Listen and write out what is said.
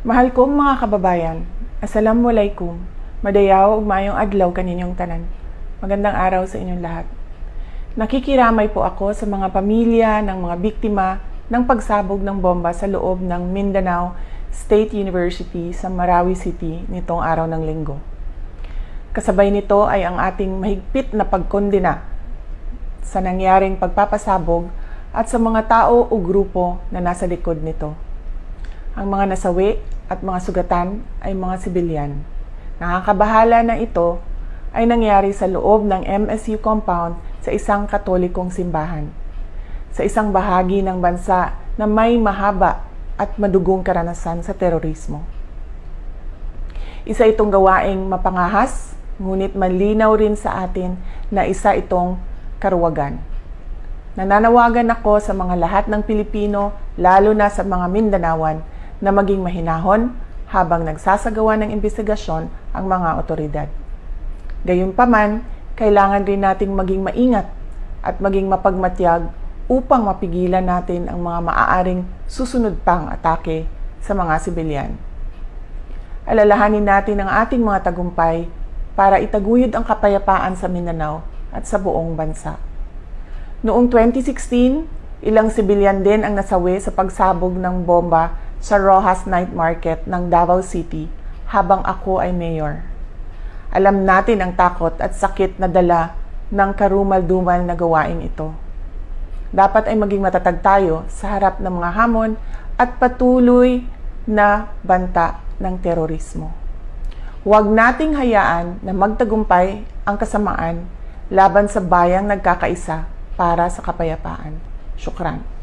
Mahal kong mga kababayan, Assalamualaikum, madayaw ug maayong adlaw kaninyong tanan. Magandang araw sa inyong lahat. Nakikiramay po ako sa mga pamilya ng mga biktima ng pagsabog ng bomba sa loob ng Mindanao State University sa Marawi City nitong araw ng Linggo. Kasabay nito ay ang ating mahigpit na pagkondena sa nangyaring pagpapasabog at sa mga tao o grupo na nasa likod nito. Ang mga nasawi at mga sugatan ay mga sibilyan. Nakakabahala na ito ay nangyari sa loob ng MSU compound sa isang katolikong simbahan, sa isang bahagi ng bansa na may mahaba at madugong karanasan sa terorismo. Isa itong gawaing mapangahas, ngunit malinaw rin sa atin na isa itong karuwagan. Nananawagan ako sa mga lahat ng Pilipino, lalo na sa mga Mindanawan, na maging mahinahon habang nagsasagawa ng investigasyon ang mga otoridad. Gayunpaman, kailangan rin nating maging maingat at maging mapagmatyag upang mapigilan natin ang mga maaaring susunod pang atake sa mga sibilyan. Alalahanin natin ang ating mga tagumpay para itaguyod ang kapayapaan sa Mindanao at sa buong bansa. Noong 2016, ilang sibilyan din ang nasawi sa pagsabog ng bomba sa Rojas Night Market ng Davao City habang ako ay mayor. Alam natin ang takot at sakit na dala ng karumal-dumal na gawain ito. Dapat ay maging matatag tayo sa harap ng mga hamon at patuloy na banta ng terorismo. Huwag nating hayaan na magtagumpay ang kasamaan laban sa bayang nagkakaisa para sa kapayapaan. Syukran.